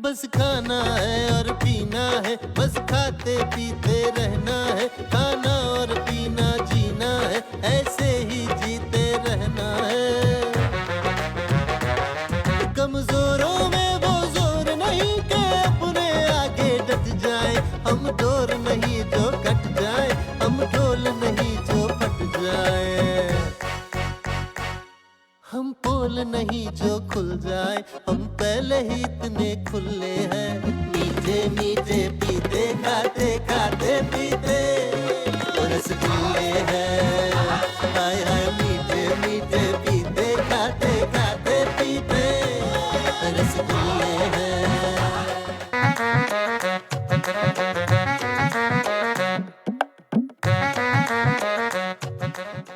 बस खाना है और पीना है, बस खाते पीते रहना है, खाना और पीना जीना है, ऐसे ही जीते रहना है। कमजोरों में वो जोर नहीं कि अपने आगे डट जाए, हम डोर नहीं जो कट जाए, हम ढोल नहीं जो फट जाए, हम पोल नहीं जो खुल जाए, हम पहले ही इतने खुले हैं। मीठे मीठे पीते खाते खाते पीते रसगुल्ले हैं, हाय हाय मीठे मीठे पीते खाते खाते पीते रसगुल्ले हैं।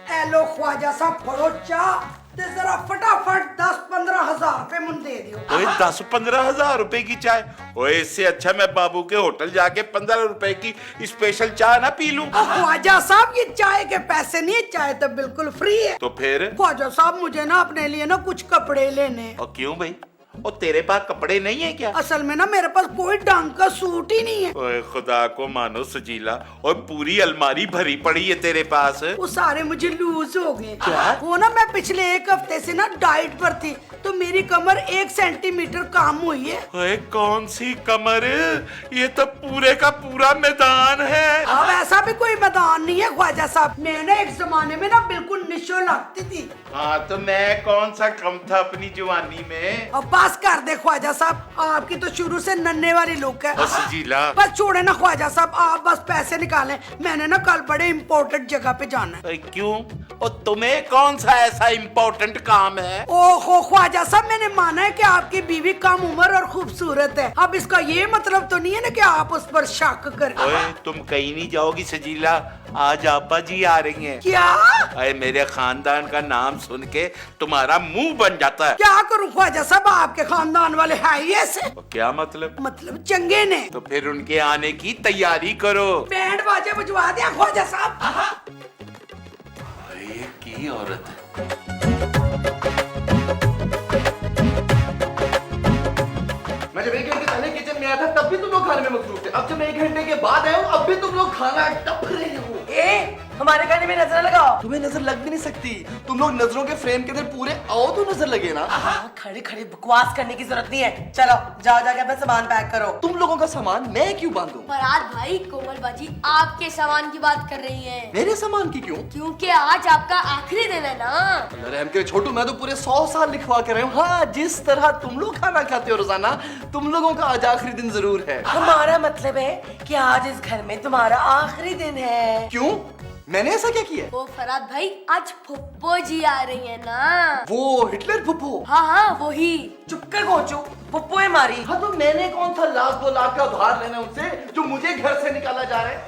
हेलो ख्वाजा साहब, फड़ो चाह ते जरा फटाफट 10-15 हजार रुपए मुझे दे दियो। ओए 10-15 हजार रुपए की चाय? ओए इससे अच्छा मैं बाबू के होटल जाके 15 रुपए की स्पेशल चाय ना पी लूं। ख्वाजा साहब ये चाय के पैसे नहीं है, चाय तो बिल्कुल फ्री है। तो फिर? ख्वाजा साहब मुझे ना अपने लिए ना कुछ कपड़े लेने हैं। और क्यों भाई? और तेरे पास कपड़े नहीं है क्या? असल में ना मेरे पास कोई ढंग का सूट ही नहीं है। ओए खुदा को मानो सजीला, और पूरी अलमारी भरी पड़ी है तेरे पास। वो सारे मुझे लूज हो गए। क्या? वो ना मैं पिछले 1 हफ्ते से ना डाइट पर थी, तो मेरी कमर 1 सेंटीमीटर कम हुई है। ओए कौन सी कमर? ये तो पूरे का पूरा मैदान है। अब ऐसा भी कोई मैदान नहीं है ख्वाजा साहब, मैं ना एक जमाने में ना बिल्कुल निशो लगती थी। हाँ तो मैं कौन सा कम था अपनी जवानी में? अब बस कर दे ख्वाजा साहब, आपकी तो शुरू से नन्हे वाली लुक है। और सजीला बस छोड़े ना ख्वाजा साहब, आप बस पैसे निकालें, मैंने ना कल बड़े इम्पोर्टेंट जगह पे जाना है। ओए, क्यों? और तुम्हें कौन सा ऐसा इम्पोर्टेंट काम है? ओहो ख्वाजा साहब, मैंने माना है कि आपकी बीवी कम उम्र और खूबसूरत है। अब इसका ये मतलब तो नहीं है ना कि आप उस पर शक कर। ओए तुम कहीं नहीं जाओगी सजीला, आज आपा जी आ रही हैं। क्या? अरे मेरे खानदान का नाम सुन के तुम्हारा मुंह बन जाता है। क्या करूं ख्वाजा साहब, आपके खानदान वाले है ही ऐसे। और क्या मतलब? मतलब चंगे ने। तो फिर उनके आने की तैयारी करो। बैंड बाजे बजवा दिया ख्वाजा साहब। ये की औरत है। मैं जब 1 घंटे पहले किचन में आया था तब भी तुम लोग खाने में मसरूफ थे। अब जब मैं 1 घंटे के बाद आया हूँ अब भी तुम लोग खाना टप रहे हो। हमारे खाने में नजर लगाओ। तुम्हें नजर लग भी नहीं सकती, तुम लोग नजरों के फ्रेम के अंदर पूरे आओ तो नजर लगे ना। खड़े खड़े बकवास करने की जरूरत नहीं है, चलो जाओ जाके अपना सामान पैक करो। तुम लोगों का सामान मैं क्यों बांधूं? फरहाद भाई, कोमल बाजी आपके सामान की बात कर रही हैं। मेरे सामान की क्यों? क्योंकि आज आपका आखिरी दिन है ना। रहम करे छोटू, मैं तो पूरे 100 साल लिखवा कर रहा हूँ। हाँ, जिस तरह तुम लोग खाना खाते हो रोजाना, तुम लोगों का आज आखिरी दिन जरूर है। हमारा मतलब है कि आज इस घर में तुम्हारा आखिरी दिन है। क्यों? मैंने ऐसा क्या किया? वो फरहाद भाई, आज फुप्पो जी आ रही है ना। वो हिटलर फुप्पो? हाँ हाँ वही। चुप कर गोचू, फुप्पो है मारी। हाँ तो मैंने कौन सा 1-2 लाख का उधार लेना उनसे जो मुझे घर से निकाला जा रहा है?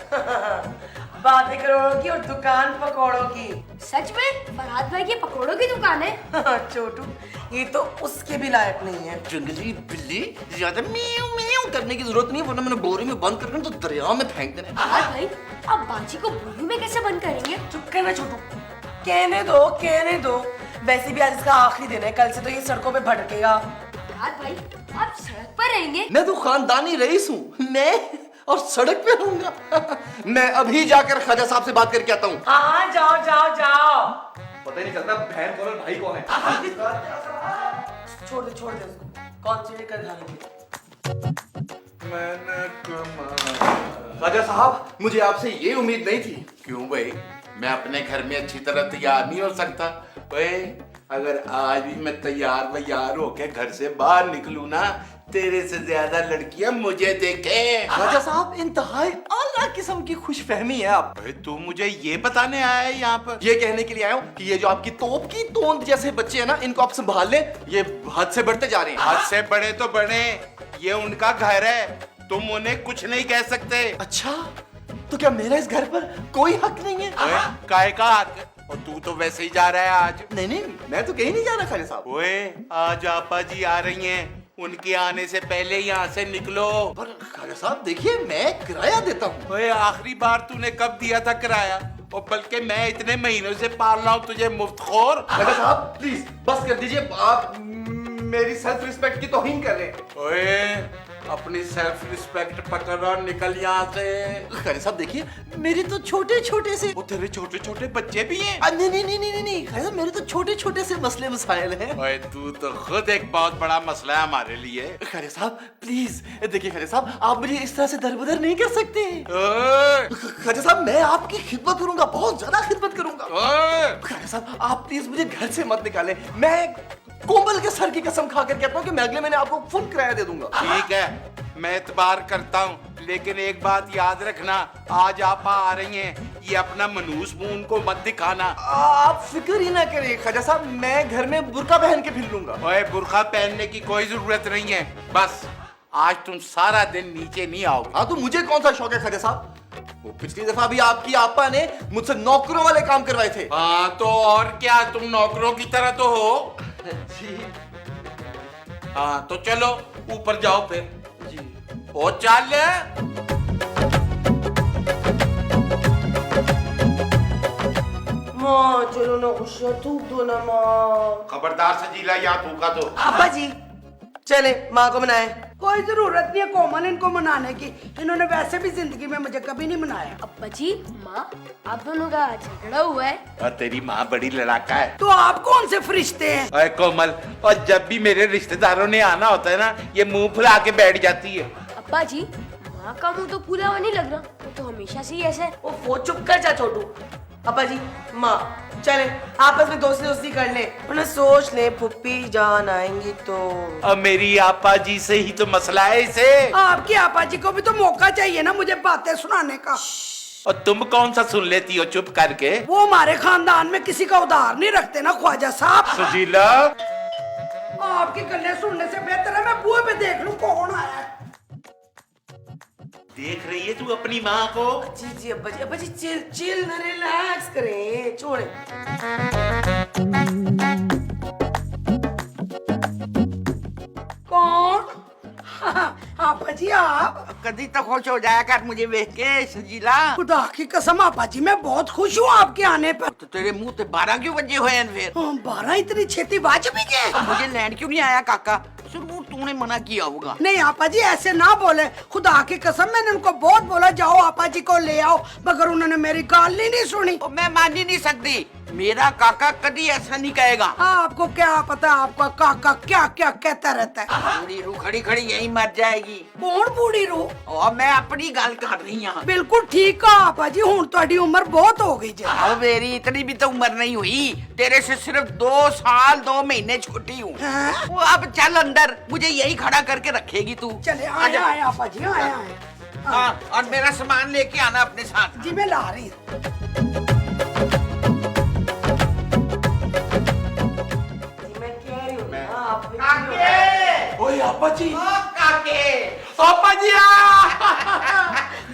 बातें करोड़ों की और दुकान पकौड़ों की। सच में फरहाद भाई की पकौड़ों की दुकान है? छोटू, ये तो उसके भी लायक नहीं है। जंगली बिल्ली, ज्यादा म्याऊं म्याऊं करने की जरूरत नहीं है, वरना मैंने बोरी में बंद करके तो दरिया में फेंक देना है। फरहाद भाई, आप बाजी को बोरी में कैसे बंद करेंगे? चुप करना छोटू, कहने दो कहने दो। वैसे भी आज इसका आखिरी दिन है, कल से तो ये सड़कों पे भटकेगा। फरहाद भाई, आप सड़क पर रहेंगे? मैं तो खानदानी रईस हूँ, मैं और सड़क पे रहूंगा। मैं अभी जाकर ख्वाजा साहब से बात करके आता हूँ। हाँ जाओ जाओ जाओ। पता ही नहीं चलता बहन कौन और भाई कौन है। छोड़ दे उसको, कौन सी लेकर खाने ख्वाजा साहब, मुझे आपसे ये उम्मीद नहीं थी। क्यों भाई? मैं अपने घर में अच्छी तरह तैयार नहीं हो सकता? ओए अगर आज भी मैं तैयार वैयार होके घर से बाहर निकलूं ना, तेरे से ज्यादा लड़कियां मुझे देखे। ख्वाजा साहब, इंतहाई आला किस्म की खुशफहमी है आप। अरे तू मुझे ये बताने आया है यहाँ पर? ये कहने के लिए आया हूँ कि ये जो आपकी तोप की तोंद जैसे बच्चे हैं ना, इनको आप संभाल लें, ये हद से बढ़ते जा रहे हैं। हद से बड़े तो बड़े, ये उनका घर है, तुम उन्हें कुछ नहीं कह सकते। अच्छा, तो क्या मेरा इस घर पर कोई हक नहीं है? ओए काय का हक? और तू तो वैसे ही जा रहा है आज। नहीं, मैं तो कहीं नहीं जा रहा ख्वाजा साहब। ओए आज आपा जी आ रही हैं, उनके आने से पहले यहाँ से निकलो। पर ख्वाजा साहब देखिए, मैं किराया देता हूँ। ओए आखिरी बार तूने कब दिया था किराया? और बल्कि मैं इतने महीनों से पाल रहा हूँ तुझे मुफ्तखोर। ख्वाजा साहब प्लीज बस कर दीजिए, आप मेरी सेल्फ रिस्पेक्ट की तौहीन कर रहे हैं। ओए अपनी सेल्फ रिस्पेक्ट पकड़ और निकल यहाँ से। खैर साहब देखिए, मेरे तो छोटे छोटे से वो तेरे छोटे छोटे बच्चे भी हैं। नहीं नहीं नहीं नहीं नहीं खैर साहब, मेरे तो छोटे छोटे से मसले मसाइल हैं। ओए तू तो खुद एक बहुत बड़ा मसला है हमारे लिए। खैर साहब प्लीज देखिए, खैर साहब आप मुझे इस तरह से दरबदर नहीं कर सकते। ओए, खैर साहब मैं आपकी खिदमत करूंगा, बहुत ज्यादा खिदमत करूंगा। ओए, खैर साहब आप प्लीज मुझे घर से मत निकालें। मैं कोमल के सर की कसम खाकर कहता हूँ कि मैं अगले महीने आपको फुल किराया दे दूंगा। ठीक है, मैं एतबार करता हूँ, लेकिन एक बात याद रखना, आज आपा आ रही हैं, ये अपना मनूस मुंह उनको मत दिखाना। आप फिक्र ही ना करिए ख्वाजा साहब, मैं घर में बुर्का पहन के फिर लूंगा। ओए बुर्का पहनने की कोई जरूरत नहीं है, बस आज तुम सारा दिन नीचे नहीं आओगे। हाँ तो मुझे कौन सा शौक है ख्वाजा साहब, वो पिछली दफा भी आपकी आपा ने मुझसे नौकरों वाले काम करवाए थे। हाँ तो और क्या, तुम नौकरों की तरह तो हो। जी हाँ तो चलो ऊपर जाओ फिर। जी ओ चल। माँ चलो ना गुस्सा थूक दो ना माँ। खबरदार सजीला, यहाँ थूका तो। अब्बा जी चले माँ को मनाए। कोई जरूरत नहीं है कोमल इनको मनाने की, इन्होंने वैसे भी जिंदगी में मुझे कभी नहीं मनाया। अब्बा जी, माँ, आप दोनों का झगड़ा हुआ है? और तेरी माँ बड़ी लड़ाका है। तो आप कौन से फरिश्ते हैं? अरे कोमल, और जब भी मेरे रिश्तेदारों ने आना होता है ना, ये मुंह फुला के बैठ जाती है। अब्बा जी, माँ का मुंह तो फूला हुआ नहीं लग रहा, वो तो हमेशा से ही ऐसा है। वो चुप कर जा छोटू। अब्बा जी माँ चले आपस में दोस्ती दोस्ती कर ले, उन्हें सोच ले फुप्पी जान आएंगी तो। और मेरी आपा जी से ही तो मसला है इसे। आपकी आपा जी को भी तो मौका चाहिए ना मुझे बातें सुनाने का। और तुम कौन सा सुन लेती हो चुप करके? वो हमारे खानदान में किसी का उधार नहीं रखते ना ख्वाजा साहब। सजीला, आपकी गल्लें सुनने से बेहतर है मैं बुए पे देख लूं कौन आया है। देख रही है तू अपनी माँ को? जी अब्बा जी चिल चिल ना रिलैक्स करें, छोड़े। कौन? आपा जी आप? कभी तो खुश हो जाया कर मुझे देख के सजीला। खुदा की कसम आपा जी मैं बहुत खुश हूँ आपके आने पर। तो तेरे मुंह से 12 क्यों बजे हुए हैं फिर? 12 इतनी छेती बाज भी गए? मुझे लैंड क्यों नहीं आया काका? जरूर तूने मना किया होगा। नहीं आपा जी ऐसे ना बोले, खुदा की कसम मैंने उनको बहुत बोला जाओ आपा जी को ले आओ, मगर उन्होंने मेरी गाल नहीं सुनी। तो मैं मान ही नहीं सकती, मेरा काका कभी ऐसा नहीं कहेगा। आपको क्या पता आपका काका क्या क्या कहता रहता है। बूढ़ी रू खड़ी खड़ी यही मर जाएगी। कौन बूढ़ी रू? और मैं अपनी गल कर रही हूँ। बिल्कुल ठीक कहा आपा जी, हूँ ਤੁਹਾਡੀ उम्र बहुत हो गई जी। अब मेरी इतनी भी तो उम्र नहीं हुई, तेरे से सिर्फ 2 साल 2 महीने छोटी हूँ। हाँ? वो अब चल अंदर, मुझे यही खड़ा करके रखेगी तू। चले आए आए आपा जी आए आए। हाँ, और मेरा सामान लेके आना अपने साथ। जी मैं ला रही हूँ। मैं कह रही हूँ ना आप काके! ओए आपा जी, ओ काके! आपा जी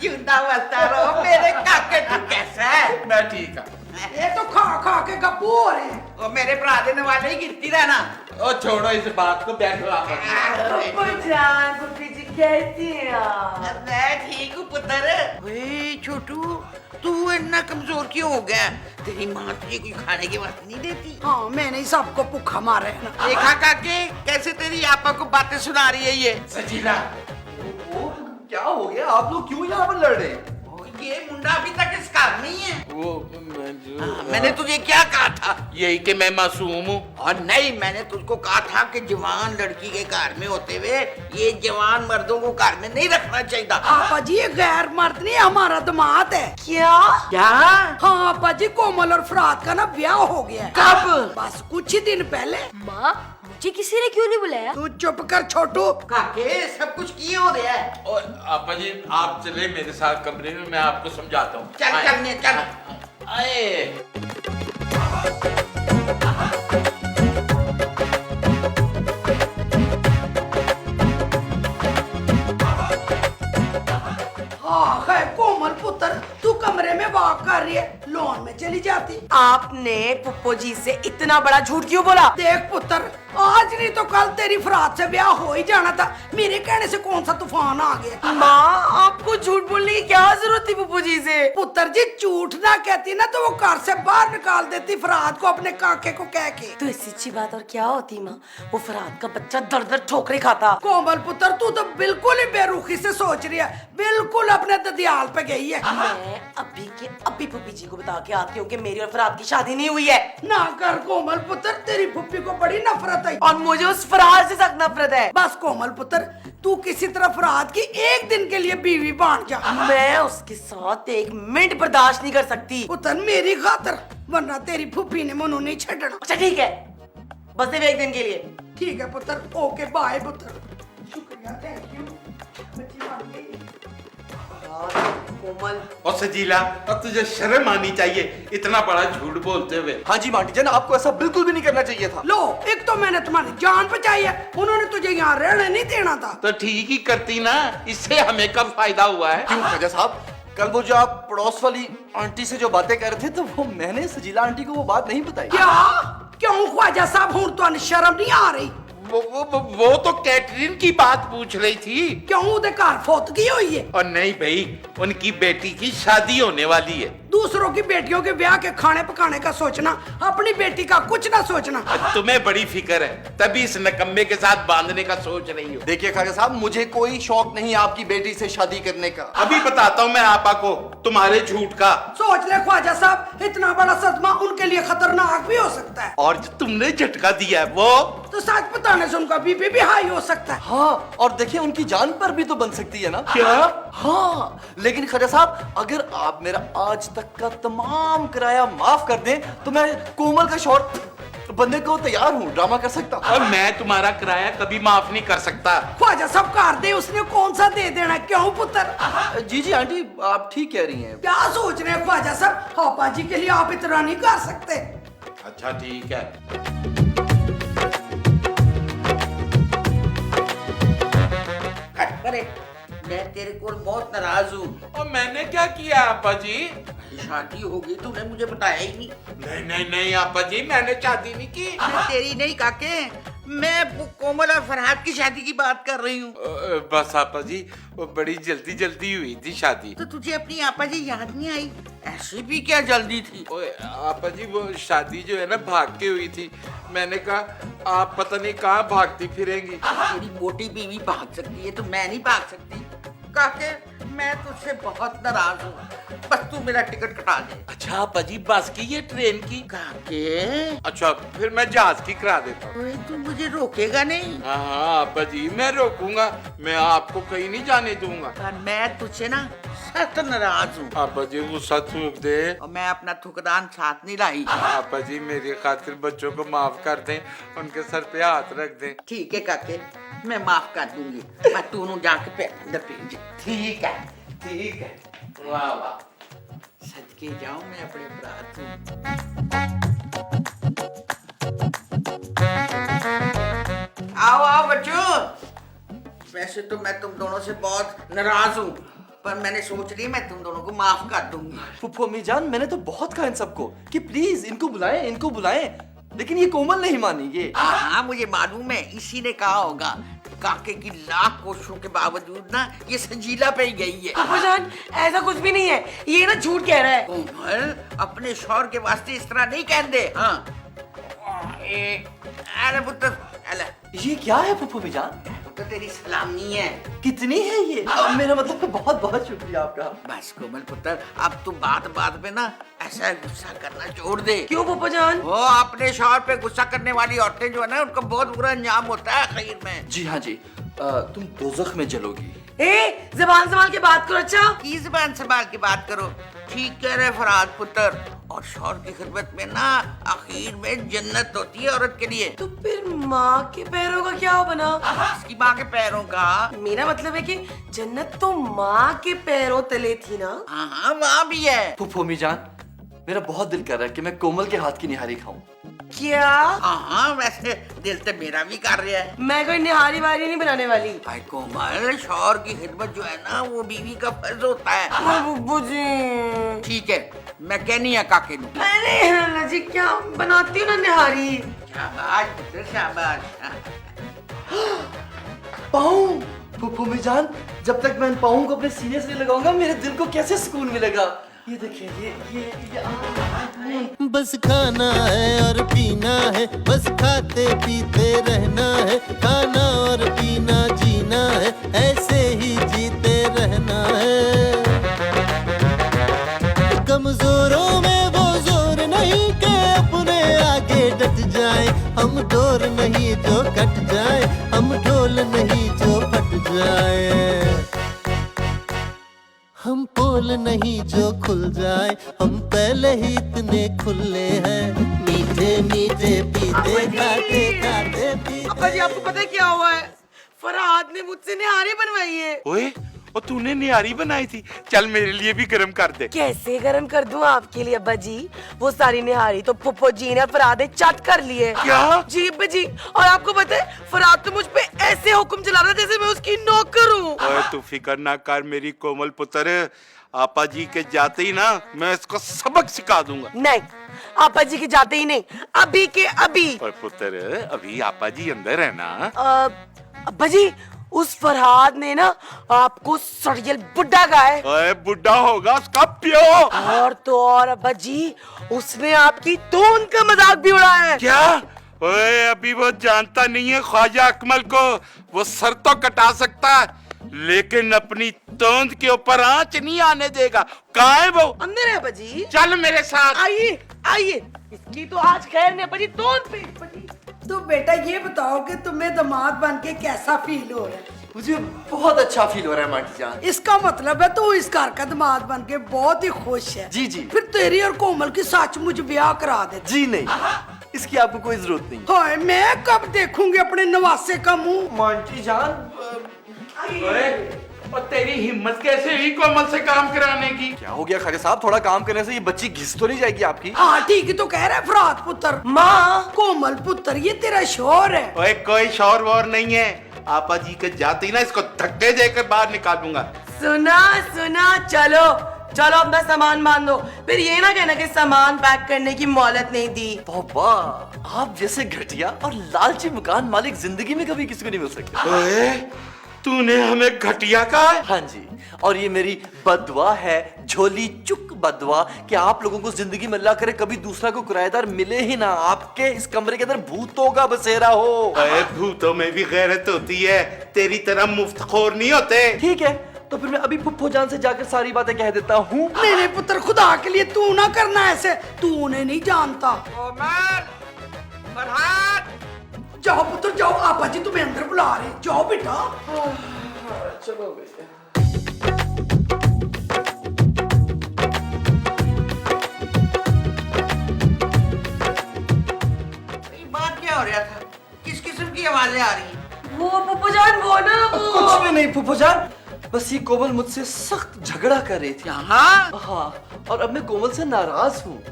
जिंदा बसता रहो मेरे काके, तू कैसा है? मैं ठीक है। ये तो खा खा के गप्पू हो रहे हैं। ओ मेरे भरा देने वाले ही गिरती रहना। ओ छोड़ो इस बात को, बैठो आपा जी। अब्बा जान फुप्पी जी कैसी हैं आप? मैं ठीक हूँ पुत्र। ओए छोटू, तू इतना कमजोर क्यों हो गया? तेरी माँ तुझे कोई खाने की बात नहीं देती? हाँ मैंने ही सबको भूखा मारा है ना। देखा काके, कैसे तेरी आपा को बातें सुना रही है ये। सजीला, ओ, क्या हो गया, आप लोग क्यों यहाँ पर लड़ रहे हैं? ओ, ये मुंडा अभी तक इस घर नहीं है। वो मैंने तुझे क्या कहा था? यही कि मैं मासूम हूँ। और नहीं, मैंने तुझको कहा था कि जवान लड़की के घर में होते हुए ये जवान मर्दों को घर में नहीं रखना चाहिए। आपा जी ये गैर मर्द नहीं हमारा दामाद है। क्या? क्या? हाँ आपा जी कोमल और फराद का ना ब्याह हो गया है। कब? बस कुछ ही दिन पहले। माँ, मुझे किसी ने क्यों नहीं बुलाया? तू चुप कर छोटू। काके सब कुछ किए हो रहा है। और आपा जी आप चले मेरे साथ कमरे में, मैं आपको समझाता हूँ। चल चलने चल। आए। हाँ है कोमल पुत्र, तू कमरे में वॉक कर रही है, लॉन में चली जाती। आपने पुप्पो जी से इतना बड़ा झूठ क्यों बोला? देख पुत्र आज नहीं तो कल तेरी फरात से ब्याह हो ही जाना था। मेरे कहने से कौन सा तूफान आ गया। माँ आपको झूठ बोलने की क्या जरूरत थी पुप्पू जी से? पुत्र जी झूठ ना कहती ना तो वो घर से बाहर निकाल देती फरात को अपने काके को कह के। तो इससे अच्छी बात और क्या होती माँ? वो फरात का बच्चा दर दर ठोकरे खाता। कोमल पुत्र तू तो बिल्कुल ही बेरुखी से सोच रही है, बिल्कुल अपने ददियाल पे गई है। मैं अभी के अभी पुप्पी जी को बता के आती हूँ कि मेरी और फरात की शादी नहीं हुई है। ना कर कोमल पुत्र, तेरी फुप्पी को बड़ी नफरत है और मुझे उस फरात से सख्त नफरत है। बस कोमल पुत्र तू किसी तरह फरात की एक दिन के लिए बीवी बन जा। मैं उसके साथ एक मिनट बर्दाश्त नहीं कर सकती। पुत्र मेरी खातर, वरना तेरी फुप्पी ने मनु नहीं छड़ना। अच्छा ठीक है, बस सिर्फ एक दिन के लिए। ठीक है पुत्र, ओके बाय पुत्र। शुक्रिया, थैंक यू। बच्ची मान गई। कोमल और सजीला, अब तुझे शर्म आनी चाहिए इतना बड़ा झूठ बोलते हुए। हाँ जी आंटी जान, आपको ऐसा बिल्कुल भी नहीं करना चाहिए था। लो, एक तो मैंने तुम्हारी जान बचाई है, उन्होंने तुझे यहाँ रहने नहीं देना था। तो ठीक ही करती ना, इससे हमें कब फायदा हुआ है? क्यों ख्वाजा साहब, कल वो जो आप पड़ोस वाली आंटी से जो बातें कर रहे थे, तो वो मैंने सजीला आंटी को वो बात नहीं बताई। क्या? क्यों ख्वाजा साहब, हूँ तो शर्म नहीं आ रही? वो तो कैटरीन की बात पूछ रही थी। क्यों उधर कार फौतगी हुई है? और नहीं भाई, उनकी बेटी की शादी होने वाली है। दूसरों की बेटियों के ब्याह के खाने पकाने का सोचना, अपनी बेटी का कुछ ना सोचना। तुम्हें बड़ी फिक्र है, तभी इस नकम्मे के साथ बांधने का सोच रही हो। देखिए ख्वाजा साहब, मुझे कोई शौक नहीं आपकी बेटी से शादी करने का। अभी बताता हूँ मैं आपा को तुम्हारे झूठ का। सोच ले ख्वाजा साहब, इतना बड़ा सदमा उनके लिए खतरनाक भी हो सकता है। और जो तुमने झटका दिया है वो तो सच बताने से उनका बीपी भी हाई हो सकता है। हाँ, और देखिए उनकी जान पर भी तो बन सकती है ना। क्या? हाँ, लेकिन ख्वाजा साहब, अगर आप मेरा आज तक का तमाम किराया माफ कर दें तो मैं कोमल का शौहर बनने को तैयार हूँ, ड्रामा कर सकता हूँ। और मैं तुम्हारा किराया कभी माफ नहीं कर सकता। ख्वाजा साहब कर दे, उसने कौन सा दे देना? क्यों पुत्र? जी जी आंटी, आप ठीक कह रही हैं। क्या सोच रहे हैं ख्वाजा साहब? पापा जी के लिए आप इतना नहीं कर सकते। अच्छा ठीक है। हट परे, मैं तेरे को बहुत नाराज हूँ। और मैंने क्या किया आपा जी? शादी हो गई, तूने मुझे बताया ही नहीं। नहीं नहीं नहीं आपा जी, मैंने शादी नहीं की। मैं तेरी नहीं काके, मैं वो कोमल और फरहाद की शादी की बात कर रही हूँ। बस आपा जी, वो बड़ी जल्दी जल्दी हुई थी शादी। तो तुझे अपनी आपा जी याद नहीं आई? ऐसी भी क्या जल्दी थी? ओए आपा जी, वो शादी जो है ना भाग के हुई थी। मैंने कहा आप पता नहीं कहाँ भागती फिरेंगी। तेरी मोटी बीवी भाग सकती है तो मैं नहीं भाग सकती। काके, मैं तुझसे बहुत नाराज हूँ, बस तू मेरा टिकट कटा दे। अच्छा आपा जी, बस की ये ट्रेन की? काके, अच्छा फिर मैं जहाज की करा देता हूँ। ओए, तू मुझे रोकेगा नहीं? हाँ आपा जी, मैं रोकूंगा, मैं आपको कहीं नहीं जाने दूंगा। पर मैं तुझसे ना सख्त नाराज हूँ। आपा जी गुस्सा थूक दे। और मैं अपना थुकदान साथ नहीं लाई। आपा जी मेरी खातिर बच्चों को माफ कर दें, उनके सर पे हाथ रख दें। ठीक है काके, मैं माफ कर दूंगी, मैं तू जाके पैर अंदर भेज। ठीक है, ठीक है। वाह वाह, सदके जाऊं मैं अपने बरात हूँ। आओ आओ बच्चों। वैसे तो मैं तुम दोनों से बहुत नाराज हूँ, पर मैंने सोच ली मैं तुम दोनों को माफ कर दूंगी। फुप्पो अम्मी जान, मैंने तो बहुत कहा इन सबको कि प्लीज इनको बुलाएं, इनको बुलाएं, लेकिन ये कोमल नहीं मानी। ये हाँ मुझे मालूम है, इसी ने कहा होगा। काके की लाख कोशिशों के बावजूद ना ये संजीला पे ही गई है। पापा जान, ऐसा कुछ भी नहीं है, ये ना झूठ कह रहा है। कोमल, अपने शौहर के वास्ते इस तरह नहीं कह दे। हाँ अरे पुत्र, अले ये क्या है फुप्पो अम्मी जान? तो तेरी सलामी है। कितनी है ये? मेरा मतलब बहुत बहुत शुक्रिया आपका। बस कोमल पुत्र, अब तू बात बात पे ना ऐसा गुस्सा करना छोड़ दे। क्यों पापा जान? वो अपने शौहर पे गुस्सा करने वाली औरतें जो है ना, उनका बहुत बुरा अंजाम होता है आखिर में। जी हाँ जी, तुम दोज़ख में जलोगी। ए, जबान संभाल के बात करो। अच्छा की जुबान संभाल के बात करो। ठीक कह रहे फरहाद पुत्र, और शौहर की खिदमत में ना आखिर में जन्नत होती है औरत के लिए। तो फिर माँ के पैरों का क्या बना? इसकी माँ के पैरों का? मेरा मतलब है कि जन्नत तो माँ के पैरों तले थी ना। हाँ हाँ, वहाँ भी है। फुप्पो अम्मी जान, मेरा बहुत दिल कर रहा है कि मैं कोमल के हाथ की निहारी खाऊं। क्या? हाँ हाँ, वैसे दिल तो मेरा भी कर रहा है। मैं कोई निहारी वारी नहीं बनाने वाली। भाई कोमल, शौहर की खिदमत जो है ना, वो बीवी का फर्ज होता है। बुब्बू जी, ठीक है, मैं कहनी है काके नू। अरे नाना जी, क्या बनाती हूँ ना निहारी। शाबाश पुत्र शाबाश। पाँव फूफी जान, जब तक मैं इन पाँवों को अपने सीने से नहीं लगाऊंगा मेरे दिल को कैसे सुकून मिलेगा। ये देखिए ये बस खाना है और पीना है, बस खाते पीते रहना है, खाना और पीना जीना है, ऐसे ही जीते रहना है। कमजोरों में वो जोर नहीं कि अपने आगे डट जाए, हम डोर नहीं जो कट जाए, हम ढोल नहीं जो फट जाए, हम पोल नहीं जो खुल जाए, हम पहले ही इतने खुले हैं, मीठे मीठे पीते खाते खाते पीते। अब्बा जी आपको पता है क्या हुआ है? फरहाद ने मुझसे निहारी बनवाई है। ओए और तूने निहारी बनाई थी, चल मेरे लिए भी गरम कर दे। कैसे गरम कर दूं आपके लिए अब्बा जी? वो सारी निहारी तो पुप्पो जी ने फरहाद ने चट कर ली है। क्या? जी अब्बा जी, और आपको पता है फरहाद तो मुझ पे ऐसे हुक्म चला रहा है जैसे मैं उसकी नौकर हूँ। ओए तू फिक्र ना कर मेरी कोमल पुत्र, आपा जी के जाते ही ना मैं इसको सबक सिखा दूंगा। नहीं, आपा जी के जाते ही नहीं, अभी के अभी। और पुत्र अभी आपा जी अंदर है ना? अब्बा जी उस फरहाद ने ना आपको सड़ियल बुड्ढा कहा है। ओए बुड्ढा होगा उसका प्यो। और तो और अब्बा जी उसने आपकी तोन का मजाक भी उड़ाया है। क्या? ओए अभी वो जानता नहीं है ख्वाजा अकमल को, वो सर तो कटा सकता है लेकिन अपनी तोंद के ऊपर आंच नहीं आने देगा। कहाँ है वो? अंदर है अब्बा जी। चल मेरे साथ। आइए आइए, इसकी तो आज खैर नहीं अब्बा जी, तोंद पे अब्बा जी। तो बेटा ये बताओ कि तुम्हें दामाद बन के कैसा फील हो रहा है? मुझे बहुत अच्छा फील हो रहा है माटी जान। इसका मतलब है तो इस घर का दामाद बन के बहुत ही खुश है। जी जी। फिर तेरी और कोमल की सचमुच ब्याह करा दे। जी नहीं, इसकी आपको कोई जरूरत नहीं। हाय मैं कब देखूंगी अपने नवासे का मुंह? माटी जान ओए और तेरी हिम्मत कैसे हुई कोमल से काम कराने की? क्या हो गया खाजा साहब, थोड़ा काम करने से ये बच्ची घिस तो नहीं जाएगी आपकी? हाँ ठीक ही तो कह रहा है फरहाद पुत्र। माँ कोमल पुत्र ये तेरा शोर है। ओए कोई शौर वौर नहीं है, आपा जी के जाते ही ना इसको धक्के देकर बाहर निकालूंगा। सुना सुना, चलो चलो अपना सामान बांधो, फिर ये ना कहना कि सामान पैक करने की मोहलत नहीं दी। बाबा आप जैसे घटिया और लालची मकान मालिक जिंदगी में कभी किसी को नहीं मिल सकते। ओए तूने हमें घटिया कहा है? हाँ जी, और ये मेरी बदवा है, झोली चुक बदवा, कि आप लोगों को जिंदगी में अल्लाह करे कभी दूसरा को किराएदार मिले ही ना, आपके इस कमरे के अंदर भूतों का बसेरा हो। ओए भूतों में भी गैरत होती है, तेरी तरह मुफ्तखोर नहीं होते। ठीक है, तो फिर मैं अभी फुफ्फो जान से जाकर सारी बातें कह देता हूँ। नहीं नहीं पुत्र खुदा के लिए तू ना करना ऐसे, तू उन्हें नहीं जानता। कोमल, फरहाद, जाओ पुत्र जाओ, आपा जी तुम्हें अंदर बुला रहे, जाओ बेटा। चलो भैया। ये बात क्या हो रहा था? किस किस्म की आवाजें आ रही हैं? वो पुप्पो जान वो ना वो कुछ भी नहीं फुफ्फो जान, बस ये कोमल मुझसे सख्त झगड़ा कर रही थी। हाँ हाँ, और अब मैं कोमल से नाराज हूँ।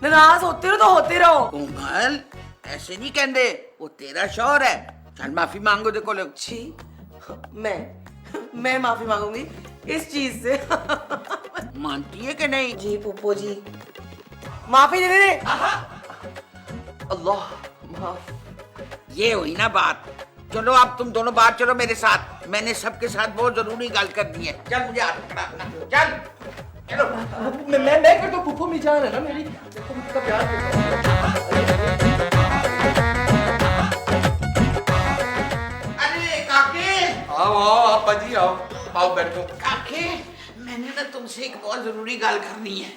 नाराज होते रहो तो होते रहो। कोमल ऐसे नहीं कहते, वो तेरा शौहर है। चल माफी मांगो देखो लोग। जी मैं माफी मांगूंगी इस चीज से। मानती है कि नहीं? जी पुप्पो जी माफी दे दे। अल्लाह माफ। ये हुई ना बात। चलो अब तुम दोनों बाहर चलो मेरे साथ, मैंने सबके साथ बहुत जरूरी गल करनी है। चल मुझे हाथ पकड़ा अपना, चल चलो। मैं कर दो, फुफ्फो जान है ना मेरी, देखो मुझका प्यार करता। अरे काके, आओ आओ आपा जी आओ, आओ बैठो। काके मैंने ना तुमसे एक बहुत जरूरी गल करनी है।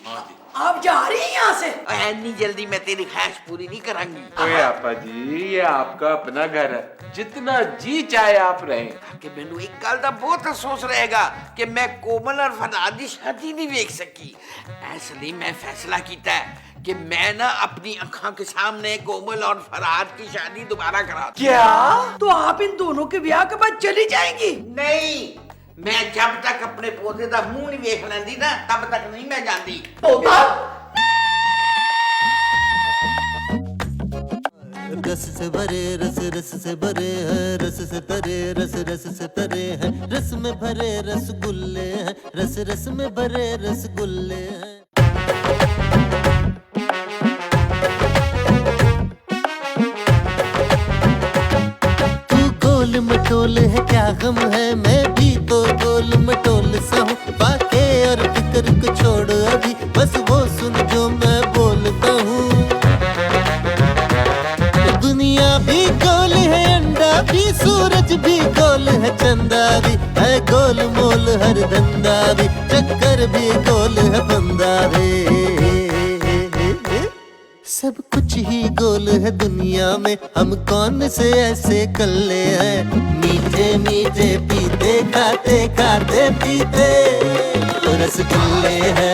आप जा रही हैं यहाँ से? इतनी जल्दी मैं तेरी ख्वाहिश पूरी नहीं करांगी। ओए आपा जी ये आपका अपना घर है, जितना जी चाहे आप रहें। कि मैनू एक गल का बहुत अफसोस रहेगा कि मैं कोमल और फरहाद की शादी नहीं देख सकी, इसलिए मैं फैसला किया है कि मैं ना अपनी आंखों के सामने कोमल और फरहाद की शादी दोबारा करा दूं। क्या? तो आप इन दोनों के ब्याह के बाद चली जाएंगी? नहीं, मैं जब तक अपने पोते का मुंह नहीं देख लेंदी ना तब तक नहीं मैं जाती। रस से भरे रस रस से भरे हैं, रस से तरे रस रस से तरे हैं, रस में भरे रसगुल्ले हैं, रस रस में भरे रसगुल्ले हैं। क्या गम है, मैं भी तो गोल मटोल सा हूँ। बाके और फिक्र को छोड़ अभी, बस वो सुन जो मैं बोलता हूँ। दुनिया भी गोल है, अंडा भी, सूरज भी गोल है, चंदा भी है गोल मोल, हर धंधा भी, चक्कर भी गोल है, बंदा भी। सब कुछ ही गोल है दुनिया में, हम कौन से ऐसे कल्ले हैं। मीठे मीठे पीते खाते खाते पीते तो रसगुल्ले हैं।